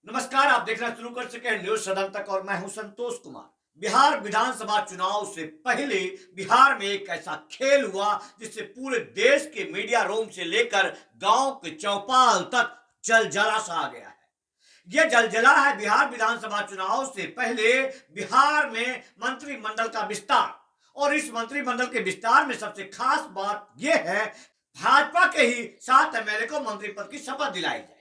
नमस्कार, आप देखना शुरू कर चुके हैं न्यूज सदन तक और मैं हूं संतोष कुमार। बिहार विधानसभा चुनाव से पहले बिहार में एक ऐसा खेल हुआ जिससे पूरे देश के मीडिया रूम से लेकर गांव के चौपाल तक जलजला सा आ गया है। यह जलजला है बिहार विधानसभा चुनाव से पहले बिहार में मंत्रिमंडल का विस्तार। और इस मंत्रिमंडल के विस्तार में सबसे खास बात यह है, भाजपा के ही 7 एमएलए को मंत्री पद की शपथ दिलाई जाएगी।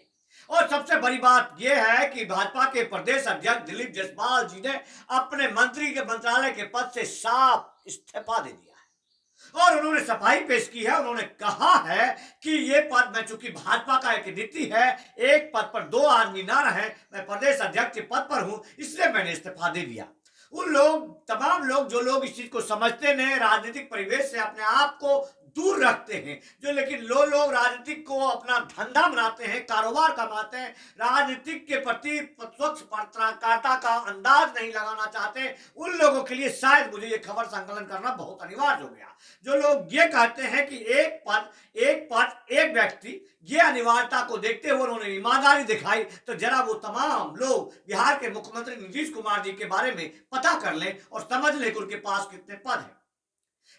और सबसे बड़ी बात यह है कि भाजपा के प्रदेश अध्यक्ष दिलीप जायसवाल जी ने अपने मंत्री के मंत्रालय के पद से साफ इस्तीफा दे दिया है और उन्होंने सफाई पेश की है। उन्होंने कहा है कि ये पद में, चूंकि भाजपा का एक नीति है, एक पद पर 2 आदमी ना रहे, मैं प्रदेश अध्यक्ष के पद पर हूं, इसलिए मैंने इस्तीफा दे दिया। उन लोग, तमाम लोग, जो लोग इस चीज को समझते नहीं, राजनीतिक परिवेश से अपने आप को दूर रखते हैं, जो लेकिन लोग राजनीतिक को अपना धंधा बनाते हैं, कारोबार कमाते हैं, राजनीतिक के प्रति स्वच्छ पत्रकारिता का अंदाज नहीं लगाना चाहते, उन लोगों के लिए शायद मुझे ये खबर संकलन करना बहुत अनिवार्य हो गया। जो लोग ये कहते हैं कि एक पद एक व्यक्ति, ये अनिवार्यता को देखते हुए उन्होंने ईमानदारी दिखाई, तो जरा वो तमाम लोग बिहार के मुख्यमंत्री नीतीश कुमार जी के बारे में पता कर लें और समझ लें कि उनके पास कितने पद हैं।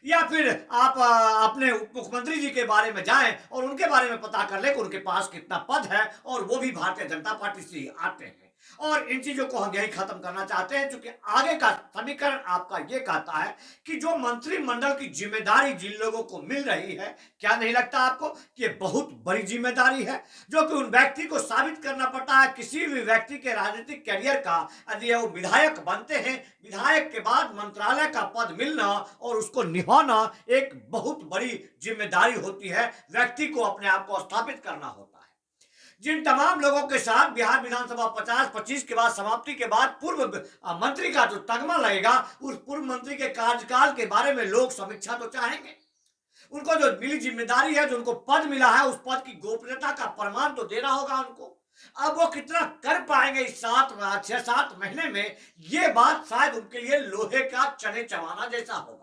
या फिर आप अपने उप मुख्यमंत्री जी के बारे में जाएं और उनके बारे में पता कर लें कि उनके पास कितना पद है, और वो भी भारतीय जनता पार्टी से ही आते हैं। और इन चीजों को हम यही खत्म करना चाहते हैं, क्योंकि आगे का समीकरण आपका ये कहता है कि जो मंत्रिमंडल की जिम्मेदारी जिन लोगों को मिल रही है, क्या नहीं लगता आपको कि ये बहुत बड़ी जिम्मेदारी है, जो कि उन व्यक्ति को साबित करना पड़ता है। किसी भी व्यक्ति के राजनीतिक कैरियर का, यदि वो विधायक बनते हैं, विधायक के बाद मंत्रालय का पद मिलना और उसको निभाना एक बहुत बड़ी जिम्मेदारी होती है। व्यक्ति को अपने आप को स्थापित करना होता है। जिन तमाम लोगों के साथ बिहार विधानसभा 50-25 के बाद, समाप्ति के बाद, पूर्व मंत्री का जो तगमा लगेगा, उस पूर्व मंत्री के कार्यकाल के बारे में लोग समीक्षा तो चाहेंगे। उनको जो मिली जिम्मेदारी है, जो उनको पद मिला है, उस पद की गोपनीयता का प्रमाण तो देना होगा उनको। अब वो कितना कर पाएंगे इस 6-7 महीने में, ये बात शायद उनके लिए लोहे का चने चबाना जैसा होगा।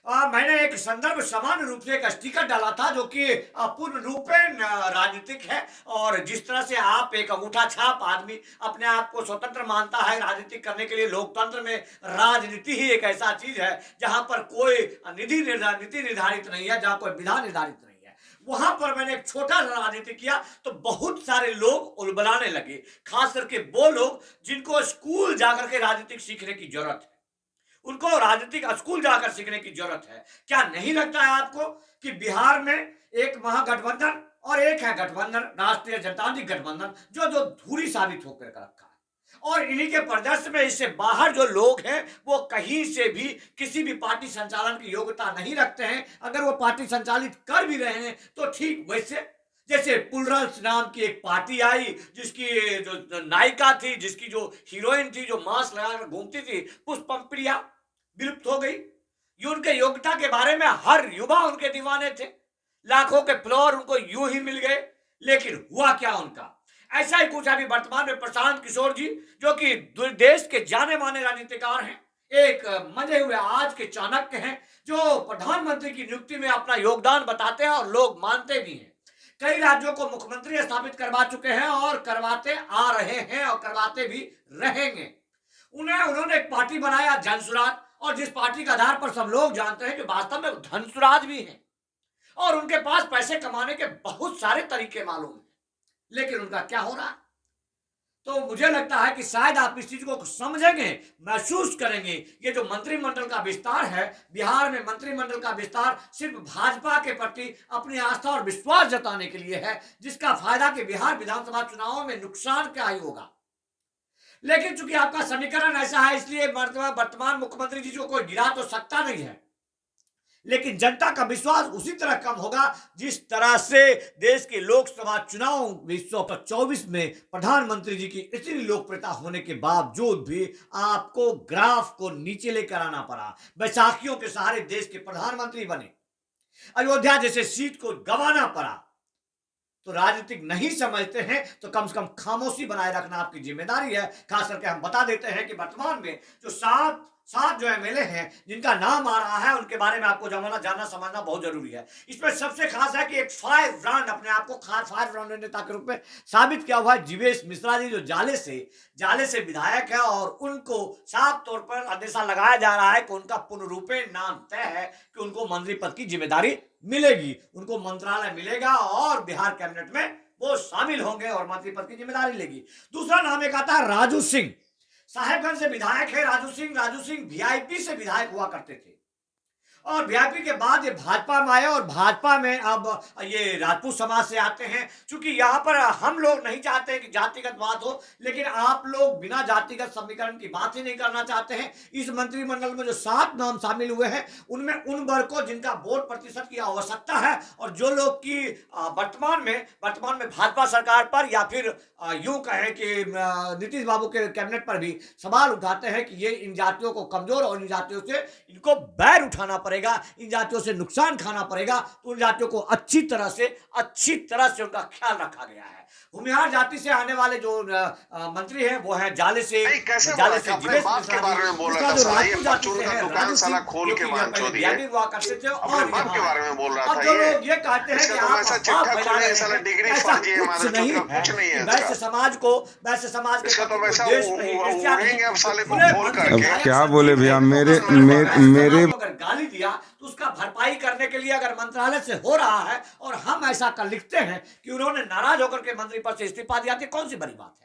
मैंने एक संदर्भ सामान्य रूप से एक स्टिकर डाला था, जो कि पूर्ण रूपेण राजनीतिक है। और जिस तरह से आप एक अंगूठा छाप आदमी अपने आप को स्वतंत्र मानता है राजनीति करने के लिए, लोकतंत्र में राजनीति ही एक ऐसा चीज है जहां पर कोई नीति निर्धारित नहीं है, जहां कोई विधान निर्धारित नहीं है। वहां पर मैंने एक छोटा सा राजनीति किया तो बहुत सारे लोग उलबलाने लगे, खास करके वो लोग जिनको स्कूल जाकर के राजनीतिक सीखने की जरूरत है। उनको राजनीतिक स्कूल जाकर सीखने की जरूरत है। क्या नहीं लगता है आपको कि बिहार में एक महागठबंधन और एक है गठबंधन, राष्ट्रीय जनतांत्रिक गठबंधन, जो धूरी साबित होकर रखा है। और इन्हीं के परिदृश्य में, इससे बाहर जो लोग हैं, वो कहीं से भी किसी भी पार्टी संचालन की योग्यता नहीं रखते हैं। अगर वो पार्टी संचालित कर भी रहे हैं तो ठीक वैसे जैसे पुलरल्स नाम की एक पार्टी आई, जिसकी जो नायिका थी, जिसकी जो हीरोइन थी, जो मास्क लगाकर घूमती थी, पुष्पम प्रिया, विलुप्त हो गई। ये उनके योग्यता के बारे में हर युवा उनके दीवाने थे, लाखों के फ्लोर उनको यूं ही मिल गए, लेकिन हुआ क्या उनका? ऐसा ही कुछ अभी वर्तमान में प्रशांत किशोर जी, जो कि देश के जाने माने राजनीतिकार हैं, एक मंजे हुए आज के चाणक्य हैं, जो प्रधानमंत्री की नियुक्ति में अपना योगदान बताते हैं और लोग मानते भी हैं। कई राज्यों को मुख्यमंत्री स्थापित करवा चुके हैं और करवाते आ रहे हैं और करवाते भी रहेंगे। उन्होंने एक पार्टी बनाया, जनसुराज, और जिस पार्टी के आधार पर सब लोग जानते हैं कि वास्तव में धनसुराज भी हैं और उनके पास पैसे कमाने के बहुत सारे तरीके मालूम हैं। लेकिन उनका क्या हो रहा है? तो मुझे लगता है कि शायद आप इस चीज को समझेंगे, महसूस करेंगे। ये जो मंत्रिमंडल का विस्तार है, बिहार में मंत्रिमंडल का विस्तार सिर्फ भाजपा के प्रति अपनी आस्था और विश्वास जताने के लिए है, जिसका फायदा कि बिहार विधानसभा चुनावों में नुकसान क्या ही होगा। लेकिन चूंकि आपका समीकरण ऐसा है, इसलिए वर्तमान मुख्यमंत्री जी को कोई गिरा तो सकता नहीं है, लेकिन जनता का विश्वास उसी तरह कम होगा जिस तरह से देश के लोकसभा चुनाव 2024 में प्रधानमंत्री जी की इतनी लोकप्रियता होने के बावजूद भी आपको ग्राफ को नीचे लेकर आना पड़ा। बैसाखियों के सहारे देश के प्रधानमंत्री बने, अयोध्या जैसे सीट को गंवाना पड़ा। तो राजनीतिक नहीं समझते हैं तो कम से कम खामोशी बनाए रखना आपकी जिम्मेदारी है। खास करके हम बता देते हैं कि वर्तमान में जो 7 जो एमएलए हैं जिनका नाम आ रहा है उनके बारे में आपको जानना समझना बहुत जरूरी है। इसमें सबसे खास है कि एक फायर ब्रांड अपने आप को फायर ब्रांड नेता के रूप में साबित किया हुआ है जीवेश मिश्रा जी, जो जाले से विधायक है और उनको साफ तौर पर अंदेशा लगाया जा रहा है कि उनका पूर्णरूपेण नाम तय है कि उनको मंत्री पद की जिम्मेदारी मिलेगी, उनको मंत्रालय मिलेगा और बिहार कैबिनेट में वो शामिल होंगे और मंत्री पद की जिम्मेदारी लेगी। दूसरा नाम एक आता है राजू सिंह, साहेबगंज से विधायक है राजू सिंह वीआईपी से विधायक हुआ करते थे और वीआईपी के बाद ये भाजपा में आए और भाजपा में अब ये राजपूत समाज से आते हैं। क्योंकि यहाँ पर हम लोग नहीं चाहते हैं कि जातिगत बात हो, लेकिन आप लोग बिना जातिगत समीकरण की बात ही नहीं करना चाहते हैं। इस मंत्रिमंडल में जो 7 नाम शामिल हुए हैं उनमें उन वर्गों जिनका वोट प्रतिशत की आवश्यकता है और जो लोग की वर्तमान में भाजपा सरकार पर या फिर यूं कहें कि नीतीश बाबू के कैबिनेट पर भी सवाल उठाते हैं कि ये इन जातियों को कमजोर और इन जातियों से इनको बैर उठाना पड़ेगा, इन जातियों से नुकसान खाना पड़ेगा, तो उन जातियों को अच्छी तरह से उनका ख्याल रखा गया है। भूमिहार जाति से आने वाले जो मंत्री हैं वो हैं जाले से अपने बाप के बारे में बोल रहा था साला, ये परचून का दुकान साला खोल के बांध दिया, अपने बाप के बारे में बोल रहा था। ये कहते हैं कि आप ऐसा चिट्ठा खोले साला डिग्री फर्जी है, हमारे कुछ नहीं है। वैश्य समाज के इसका तो वैसा उड़ेंगे अब साले को खोल करके। अब क्या बोले भैया, मेरे अगर गाली दिया तो उसका भरपाई करने के लिए अगर मंत्रालय से हो रहा है और हम ऐसा कर लिखते हैं कि उन्होंने नाराज होकर के मंत्री पद से इस्तीफा दिया, तो कौन सी बड़ी बात है?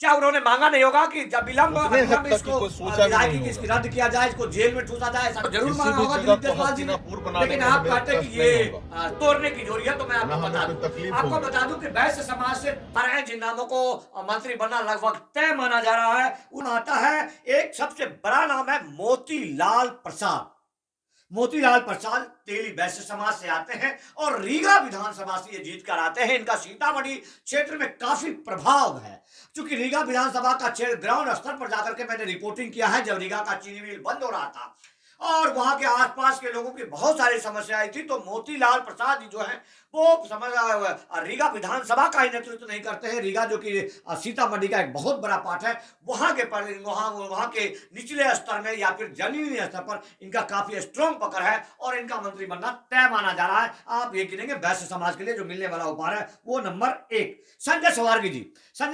क्या उन्होंने मांगा नहीं होगा कि जब विलंब इसको विधायकी की इसकी रद्द किया जाए, इसको जेल में ठूसा जाए? ऐसा जरूर मांगा होगा दिलीप जायसवाल जी ने। लेकिन आप कहते हैं कि ये तोड़ने की जोड़ी है। तो मैं आपको बता दूं कि वैश्य समाज से हैं जिन नामों को मंत्री बनना लगभग तय माना जा रहा है, उन आता है एक सबसे बड़ा नाम है मोतीलाल प्रसाद तेली वैश्य समाज से आते हैं और रीगा विधानसभा से ये जीत कर आते हैं। इनका सीतामढ़ी क्षेत्र में काफी प्रभाव है, क्योंकि रीगा विधानसभा का क्षेत्र ग्राउंड स्तर पर जाकर के मैंने रिपोर्टिंग किया है जब रीगा का चीनी मिल बंद हो रहा था और वहां के आसपास के लोगों की बहुत सारी समस्याएं थी। तो मोतीलाल प्रसाद जी जो है वो रीगा विधानसभा का ही नेतृत्व नहीं करते हैं। रीगा जो कि सीतामढ़ी का एक बहुत बड़ा पार्ट है, वहां के निचले स्तर में या फिर जमीनी स्तर पर इनका काफी स्ट्रॉन्ग पकड़ है और इनका मंत्री बनना तय माना जा रहा है। आप ये गिनेंगे वैश्य समाज के लिए जो मिलने वाला उपहार है वो नंबर 1 संजय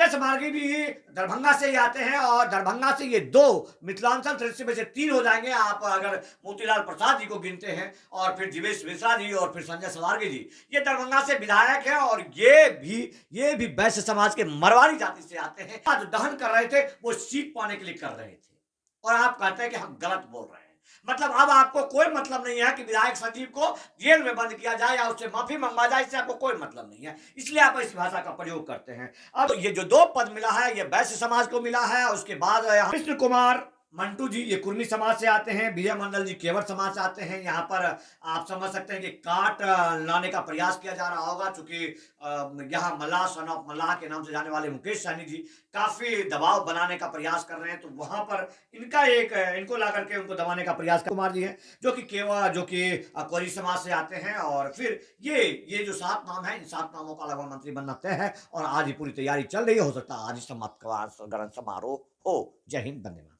सवारगी भी दरभंगा से ही आते हैं और दरभंगा से ये 2 मिथिलांचल क्षेत्र में से 3 हो जाएंगे आप अगर मोतीलाल प्रसाद जी को गिनते हैं और फिर जीवेश मिश्रा जी और फिर संजय सवारगी जी, ये दरभंगा से विधायक है और ये भी वैश्य समाज के मरवाड़ी जाति से आते हैं। जो दहन कर रहे थे वो सीट पाने के लिए कर रहे थे और आप कहते हैं कि हम गलत बोल रहे हैं। मतलब अब आपको कोई मतलब नहीं है कि विधायक संजीव को जेल में बंद किया जाए या उससे माफी मंगवा जाए, इससे आपको कोई मतलब नहीं है, इसलिए आप इस भाषा का प्रयोग करते हैं। अब ये जो 2 पद मिला है ये वैश्य समाज को मिला है। उसके बाद कृष्ण कुमार मंटू जी ये कुर्मी समाज से आते हैं, विजय मंडल जी केवट समाज से आते हैं। यहाँ पर आप समझ सकते हैं कि काट लाने का प्रयास किया जा रहा होगा, क्योंकि यहाँ मल्लाह सन ऑफ मल्लाह के नाम से जाने वाले मुकेश सहनी जी काफी दबाव बनाने का प्रयास कर रहे हैं। तो वहां पर इनको ला करके उनको दबाने का प्रयास कुमार जी हैं जो कि कोरी समाज से आते हैं। और फिर ये जो 7 नाम है, इन 7 नामों का लगभग मंत्री बनना तय है और आज ही पूरी तैयारी चल रही है। हो सकता है आज ही समाप्त समारोह हो। जय हिंद, धन्यवाद।